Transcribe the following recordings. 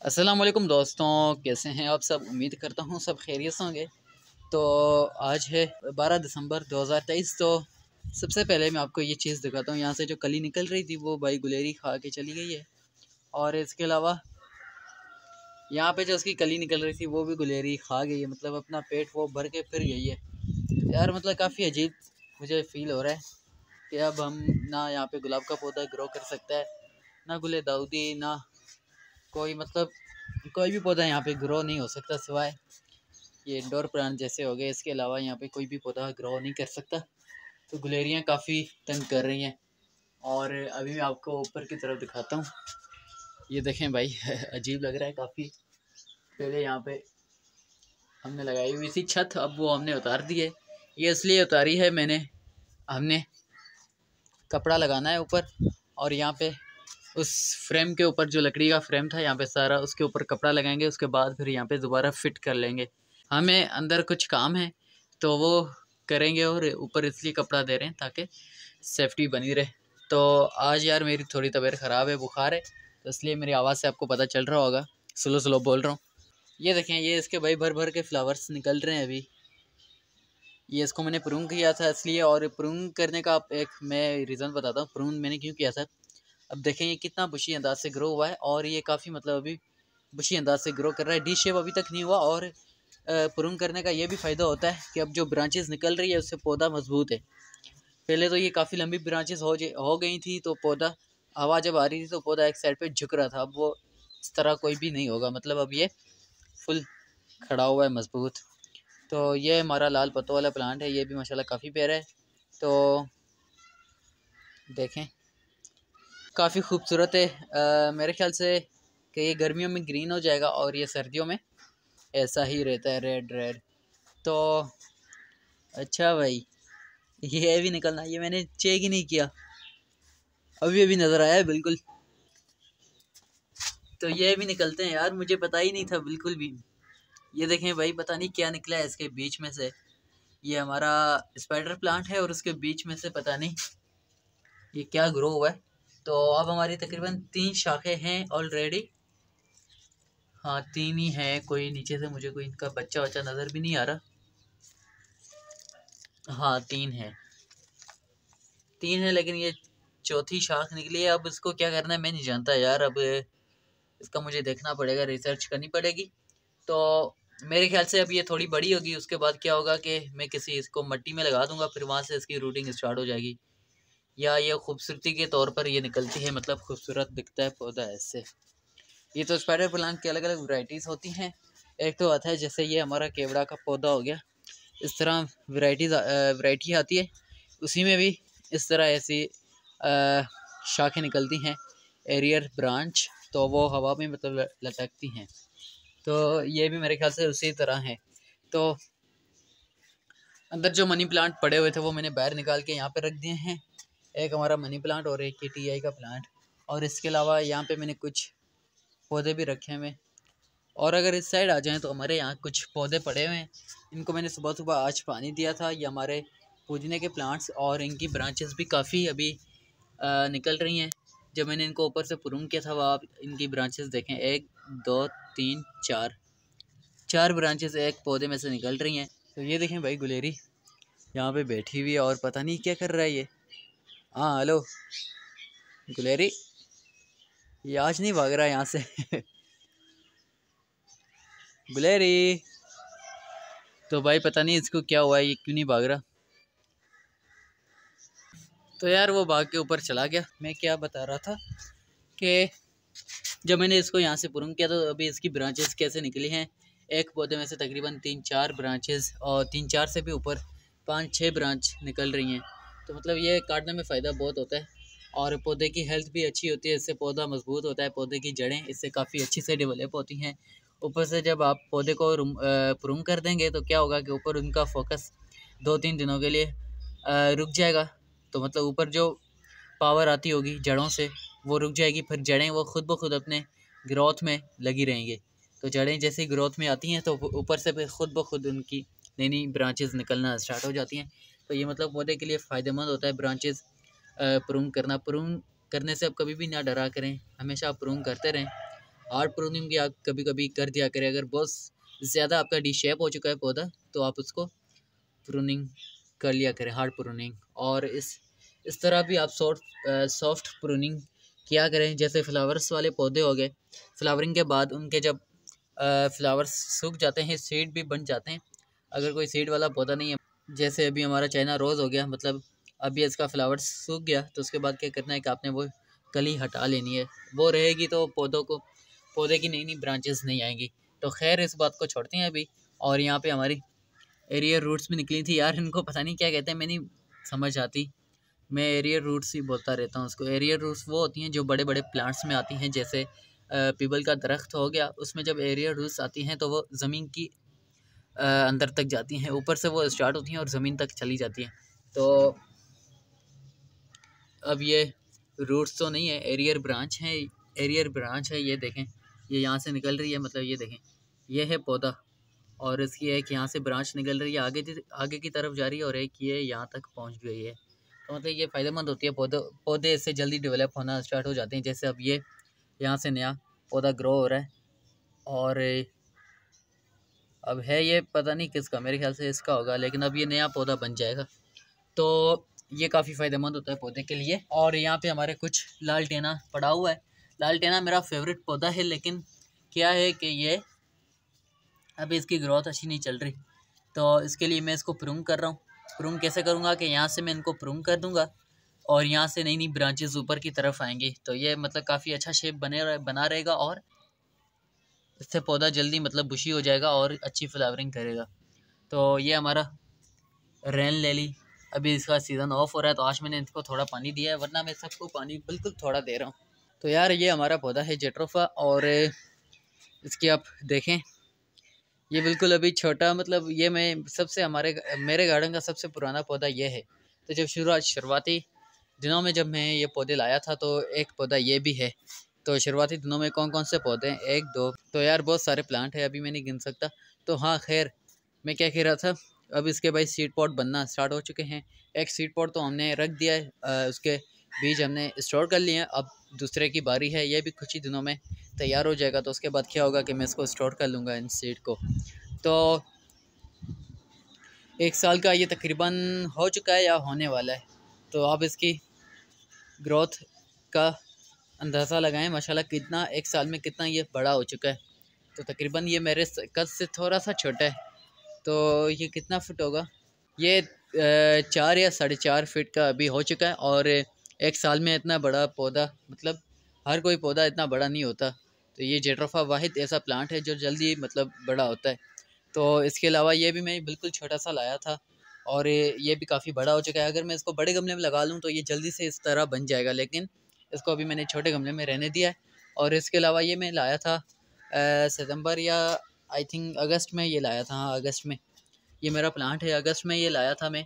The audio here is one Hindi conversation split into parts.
अस्सलाम वालेकुम दोस्तों, कैसे हैं आप सब। उम्मीद करता हूँ सब खैरियत से होंगे। तो आज है 12 दिसंबर 2023। तो सबसे पहले मैं आपको ये चीज़ दिखाता हूँ। यहाँ से जो कली निकल रही थी वो भाई गुलेरी खा के चली गई है। और इसके अलावा यहाँ पे जो उसकी कली निकल रही थी वो भी गुलेरी खा गई है। मतलब अपना पेट वो भर के फिर गई है यार। मतलब काफ़ी अजीब मुझे फ़ील हो रहा है कि अब हम ना यहाँ पे गुलाब का पौधा ग्रो कर सकता है, ना गुले दाऊदी, ना कोई मतलब कोई भी पौधा यहाँ पे ग्रो नहीं हो सकता सिवाय ये इंडोर प्लांट जैसे हो गए। इसके अलावा यहाँ पे कोई भी पौधा ग्रो नहीं कर सकता। तो गुलेरियाँ काफ़ी तंग कर रही हैं। और अभी मैं आपको ऊपर की तरफ दिखाता हूँ। ये देखें भाई अजीब लग रहा है काफ़ी। पहले यहाँ पे हमने लगाई हुई थी छत, अब वो हमने उतार दी है। ये इसलिए उतारी है मैंने, हमने कपड़ा लगाना है ऊपर। और यहाँ पे उस फ्रेम के ऊपर जो लकड़ी का फ्रेम था यहाँ पे सारा, उसके ऊपर कपड़ा लगाएंगे। उसके बाद फिर यहाँ पे दोबारा फिट कर लेंगे। हमें अंदर कुछ काम है तो वो करेंगे, और ऊपर इसलिए कपड़ा दे रहे हैं ताकि सेफ्टी बनी रहे। तो आज यार मेरी थोड़ी तबीयत ख़राब है, बुखार है, तो इसलिए मेरी आवाज़ से आपको पता चल रहा होगा, स्लो स्लो बोल रहा हूँ। ये देखें, ये इसके भाई भर भर के फ्लावर्स निकल रहे हैं अभी। ये इसको मैंने प्रून किया था इसलिए। और प्रून करने का आप एक मैं रीज़न बताता हूँ प्रून मैंने क्यों किया था। अब देखें ये कितना बुशी अंदाज से ग्रो हुआ है, और ये काफ़ी मतलब अभी बुशी अंदाज से ग्रो कर रहा है। डी शेप अभी तक नहीं हुआ। और प्रून करने का ये भी फ़ायदा होता है कि अब जो ब्रांचेस निकल रही है उससे पौधा मजबूत है। पहले तो ये काफ़ी लंबी ब्रांचेस हो गई थी, तो पौधा हवा जब आ रही थी तो पौधा एक साइड पे झुक रहा था। अब वो इस तरह कोई भी नहीं होगा। मतलब अब ये फुल खड़ा हुआ है मजबूत। तो ये हमारा लाल पत्तों वाला प्लांट है, ये भी माशाल्लाह काफ़ी प्यारा है। तो देखें काफ़ी खूबसूरत है। मेरे ख्याल से कि ये गर्मियों में ग्रीन हो जाएगा और ये सर्दियों में ऐसा ही रहता है, रेड रेड। तो अच्छा भाई, ये भी निकलना, ये मैंने चेक ही नहीं किया, अभी अभी नज़र आया है बिल्कुल। तो ये भी निकलते हैं यार, मुझे पता ही नहीं था बिल्कुल भी। ये देखें भाई, पता नहीं क्या निकला है इसके बीच में से। ये हमारा स्पाइडर प्लांट है और उसके बीच में से पता नहीं ये क्या ग्रो हुआ है। तो अब हमारी तकरीबन 3 शाखें हैं ऑलरेडी। हाँ 3 ही हैं, कोई नीचे से मुझे कोई इनका बच्चा वच्चा नज़र भी नहीं आ रहा। हाँ 3 है, 3 है, लेकिन ये चौथी शाख निकली है। अब इसको क्या करना है मैं नहीं जानता यार। अब इसका मुझे देखना पड़ेगा, रिसर्च करनी पड़ेगी। तो मेरे ख्याल से अब ये थोड़ी बड़ी होगी, उसके बाद क्या होगा कि मैं किसी इसको मिट्टी में लगा दूंगा, फिर वहाँ से इसकी रूटिंग स्टार्ट हो जाएगी। या ये खूबसूरती के तौर पर ये निकलती है, मतलब खूबसूरत दिखता है पौधा ऐसे। ये तो स्पाइडर प्लांट की अलग अलग वैरायटीज़ होती हैं। एक तो आता है जैसे ये हमारा केवड़ा का पौधा हो गया, इस तरह वैरायटी आती है। उसी में भी इस तरह ऐसी शाखें निकलती हैं, एरियर ब्रांच। तो वो हवा में मतलब लटकती हैं। तो ये भी मेरे ख्याल से उसी तरह है। तो अंदर जो मनी प्लांट पड़े हुए थे वो मैंने बाहर निकाल के यहाँ पे रख दिए हैं। एक हमारा मनी प्लांट और एक TI का प्लांट। और इसके अलावा यहाँ पे मैंने कुछ पौधे भी रखे हुए। और अगर इस साइड आ जाएं तो हमारे यहाँ कुछ पौधे पड़े हुए हैं, इनको मैंने सुबह सुबह आज पानी दिया था। ये हमारे पुदीने के प्लांट्स, और इनकी ब्रांचेस भी काफ़ी अभी निकल रही हैं। जब मैंने इनको ऊपर से प्रून किया था वह आप इनकी ब्रांचेस देखें, 1 2 3 4 ब्रांचेस एक पौधे में से निकल रही हैं। तो ये देखें भाई, गुलेरी यहाँ पे बैठी हुई है और पता नहीं क्या कर रहा है ये। हाँ हेलो गुलेरी, ये आज नहीं भाग रहा है यहाँ से गुलेरी, तो भाई पता नहीं इसको क्या हुआ है, ये क्यों नहीं भाग रहा। तो यार वो भाग के ऊपर चला गया। मैं क्या बता रहा था कि जब मैंने इसको यहाँ से प्रून किया तो अभी इसकी ब्रांचेस कैसे निकली हैं। एक पौधे में से तकरीबन 3-4 ब्रांचेस, और 3-4 से भी ऊपर 5-6 ब्रांच निकल रही हैं। तो मतलब ये काटने में फ़ायदा बहुत होता है, और पौधे की हेल्थ भी अच्छी होती है। इससे पौधा मजबूत होता है, पौधे की जड़ें इससे काफ़ी अच्छी से डेवलप होती हैं। ऊपर से जब आप पौधे को प्रून कर देंगे तो क्या होगा कि ऊपर उनका फोकस 2-3 दिनों के लिए रुक जाएगा। तो मतलब ऊपर जो पावर आती होगी जड़ों से वो रुक जाएगी, फिर जड़ें वो खुद ब खुद अपने ग्रोथ में लगी रहेंगी। तो जड़ें जैसे ग्रोथ में आती हैं तो ऊपर से फिर खुद ब खुद उनकी नई नई ब्रांचेस निकलना स्टार्ट हो जाती हैं। तो ये मतलब पौधे के लिए फ़ायदेमंद होता है ब्रांचेस प्रून करना। प्रून करने से आप कभी भी ना डरा करें, हमेशा आप प्रून करते रहें। हार्ड प्रूनिंग भी आप कभी कभी कर दिया करें। अगर बहुत ज़्यादा आपका डी शेप हो चुका है पौधा तो आप उसको प्रूनिंग कर लिया करें, हार्ड प्रूनिंग। और इस तरह भी आप सॉफ्ट प्रूनिंग किया करें। जैसे फ्लावर्स वाले पौधे हो गए, फ्लावरिंग के बाद उनके जब फ्लावर्स सूख जाते हैं, सीड भी बन जाते हैं। अगर कोई सीड वाला पौधा नहीं है, जैसे अभी हमारा चाइना रोज़ हो गया, मतलब अभी इसका फ्लावर सूख गया तो उसके बाद क्या करना है कि आपने वो कली हटा लेनी है। वो रहेगी तो पौधे की नई नई ब्रांचेस नहीं आएंगी। तो खैर इस बात को छोड़ते हैं अभी। और यहाँ पे हमारी एरियर रूट्स भी निकली थी यार, इनको पता नहीं क्या कहते हैं, मैं नहीं समझ आती। मैं एरियर रूट्स ही बोलता रहता हूँ उसको। एरियर रूट्स वो होती हैं जो बड़े बड़े प्लांट्स में आती हैं, जैसे पीपल का दरख्त हो गया, उसमें जब एरियर रूट्स आती हैं तो वो ज़मीन की अंदर तक जाती हैं, ऊपर से वो स्टार्ट होती हैं और ज़मीन तक चली जाती हैं। तो अब ये रूट्स तो नहीं है, एरियर ब्रांच है। एरियर ब्रांच है, ये देखें, ये यहाँ से निकल रही है, मतलब ये देखें, ये है पौधा और इसकी एक यहाँ से ब्रांच निकल रही है, आगे की तरफ जा रही है, और एक ये यहाँ तक पहुँच गई है। तो मतलब ये फ़ायदेमंद होती है, पौधे इससे जल्दी डेवलप होना स्टार्ट हो जाते हैं। जैसे अब ये यहाँ से नया पौधा ग्रो हो रहा है, और अब है ये पता नहीं किसका, मेरे ख्याल से इसका होगा, लेकिन अब ये नया पौधा बन जाएगा। तो ये काफ़ी फ़ायदेमंद होता है पौधे के लिए। और यहाँ पे हमारे कुछ लालटेना पड़ा हुआ है। लालटेना मेरा फेवरेट पौधा है, लेकिन क्या है कि ये अभी इसकी ग्रोथ अच्छी नहीं चल रही, तो इसके लिए मैं इसको प्रूम कर रहा हूँ। प्रूम कैसे करूँगा कि यहाँ से मैं इनको प्रूम कर दूँगा और यहाँ से नई नई ब्रांचेस ऊपर की तरफ आएंगी, तो ये मतलब काफ़ी अच्छा शेप बना रहेगा, और इससे पौधा जल्दी मतलब बुशी हो जाएगा और अच्छी फ्लावरिंग करेगा। तो ये हमारा रेन लेली, अभी इसका सीज़न ऑफ हो रहा है, तो आज मैंने इसको थोड़ा पानी दिया है, वरना मैं सबको पानी बिल्कुल थोड़ा दे रहा हूँ। तो यार ये हमारा पौधा है जेट्रोफा, और इसकी आप देखें, ये बिल्कुल अभी छोटा, मतलब ये मेरे गार्डन का सबसे पुराना पौधा ये है। तो जब शुरुआती दिनों में जब मैं ये पौधे लाया था तो एक पौधा ये भी है। तो शुरुआती दिनों में कौन कौन से पौधे हैं, एक दो, तो यार बहुत सारे प्लांट है, अभी मैं नहीं गिन सकता। तो हाँ खैर, मैं क्या कह रहा था, अब इसके भाई सीड पॉट बनना स्टार्ट हो चुके हैं। एक सीड पॉट तो हमने रख दिया है, उसके बीज हमने स्टोर कर लिए हैं। अब दूसरे की बारी है, ये भी कुछ ही दिनों में तैयार हो जाएगा। तो उसके बाद क्या होगा कि मैं इसको स्टोर कर लूँगा इन सीड को। तो 1 साल का ये तकरीबन हो चुका है या होने वाला है। तो आप इसकी ग्रोथ का अंदाज़ा लगाएं, माशाल्लाह कितना 1 साल में कितना ये बड़ा हो चुका है। तो तकरीबन ये मेरे कद से थोड़ा सा छोटा है। तो ये कितना फुट होगा, ये 4 या 4.5 फीट का अभी हो चुका है। और 1 साल में इतना बड़ा पौधा, मतलब हर कोई पौधा इतना बड़ा नहीं होता। तो ये जेट्रोफा वाहिद ऐसा प्लांट है जो जल्दी मतलब बड़ा होता है। तो इसके अलावा ये भी मैं बिल्कुल छोटा सा लाया था, और ये भी काफ़ी बड़ा हो चुका है। अगर मैं इसको बड़े गमले में लगा लूँ तो ये जल्दी से इस तरह बन जाएगा, लेकिन इसको अभी मैंने छोटे गमले में रहने दिया है। और इसके अलावा ये मैं लाया था सितंबर या आई थिंक अगस्त में ये लाया था। हाँ अगस्त में ये मेरा प्लांट है, अगस्त में ये लाया था मैं।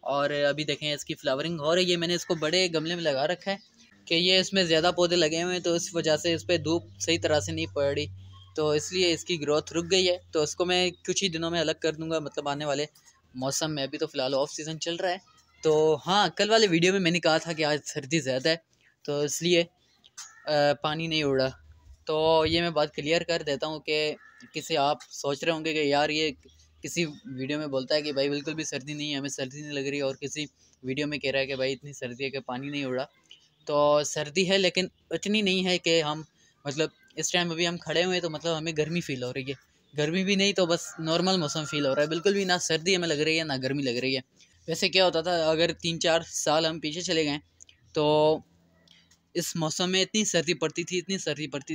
और अभी देखें इसकी फ्लावरिंग हो रही है। मैंने इसको बड़े गमले में लगा रखा है कि ये इसमें ज़्यादा पौधे लगे हुए हैं, तो इस वजह से इस पर धूप सही तरह से नहीं पड़ रही, तो इसलिए इसकी ग्रोथ रुक गई है। तो इसको मैं कुछ ही दिनों में अलग कर दूंगा, मतलब आने वाले मौसम में। अभी तो फ़िलहाल ऑफ सीज़न चल रहा है। तो हाँ, कल वाले वीडियो में मैंने कहा था कि आज सर्दी ज़्यादा है, तो इसलिए पानी नहीं उड़ा। तो ये मैं बात क्लियर कर देता हूँ कि किसी आप सोच रहे होंगे कि यार ये किसी वीडियो में बोलता है कि भाई बिल्कुल भी सर्दी नहीं है, हमें सर्दी नहीं लग रही, और किसी वीडियो में कह रहा है कि भाई इतनी सर्दी है कि पानी नहीं उड़ा। तो सर्दी है, लेकिन इतनी नहीं है कि हम मतलब इस टाइम अभी हम खड़े हुए हैं तो मतलब हमें गर्मी फील हो रही है। गर्मी भी नहीं, तो बस नॉर्मल मौसम फील हो रहा है, बिल्कुल भी ना सर्दी हमें लग रही है ना गर्मी लग रही है। वैसे क्या होता था, अगर 3-4 साल हम पीछे चले गए तो इस मौसम में इतनी सर्दी पड़ती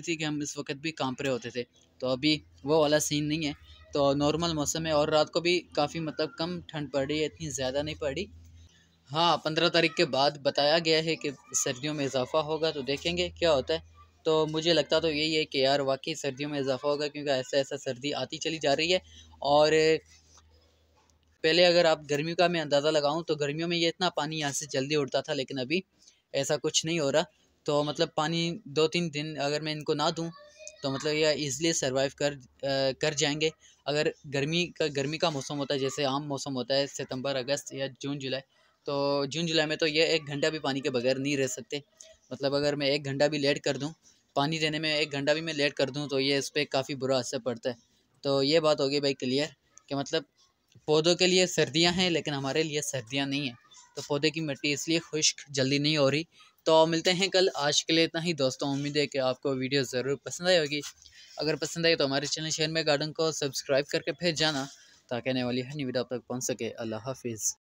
थी कि हम इस वक्त भी कांप रहे होते थे। तो अभी वो वाला सीन नहीं है, तो नॉर्मल मौसम है। और रात को भी काफ़ी मतलब कम ठंड पड़ रही है, इतनी ज़्यादा नहीं पड़ रही। हाँ, 15 तारीख के बाद बताया गया है कि सर्दियों में इजाफ़ा होगा, तो देखेंगे क्या होता है। तो मुझे लगता तो यही है कि यार वाकई सर्दियों में इजाफ़ा होगा, क्योंकि ऐसा ऐसा सर्दी आती चली जा रही है। और पहले अगर आप गर्मी का मैं अंदाज़ा लगाऊं तो गर्मियों में ये इतना पानी यहाँ से जल्दी उड़ता था, लेकिन अभी ऐसा कुछ नहीं हो रहा। तो मतलब पानी 2-3 दिन अगर मैं इनको ना दूं तो मतलब ये ईज़िली सर्वाइव कर जाएंगे। अगर गर्मी का मौसम होता है, जैसे आम मौसम होता है सितंबर अगस्त या जून जुलाई, तो जून जुलाई में तो ये 1 घंटा भी पानी के बगैर नहीं रह सकते। मतलब अगर मैं 1 घंटा भी लेट कर दूं पानी देने में 1 घंटा भी मैं लेट कर दूँ तो ये इस पर काफ़ी बुरा असर पड़ता है। तो ये बात होगी भाई क्लियर कि मतलब पौधों के लिए सर्दियाँ हैं लेकिन हमारे लिए सर्दियाँ नहीं हैं। तो पौधे की मिट्टी इसलिए खुश्क जल्दी नहीं हो रही। तो मिलते हैं कल, आज के लिए इतना ही दोस्तों। उम्मीद है कि आपको वीडियो ज़रूर पसंद आई होगी। अगर पसंद आई तो हमारे चैनल शेयर में गार्डन को सब्सक्राइब करके फिर जाना ताकि आने वाली हर नई वीडियो आप तक पहुँच सके। अल्लाह हाफिज़।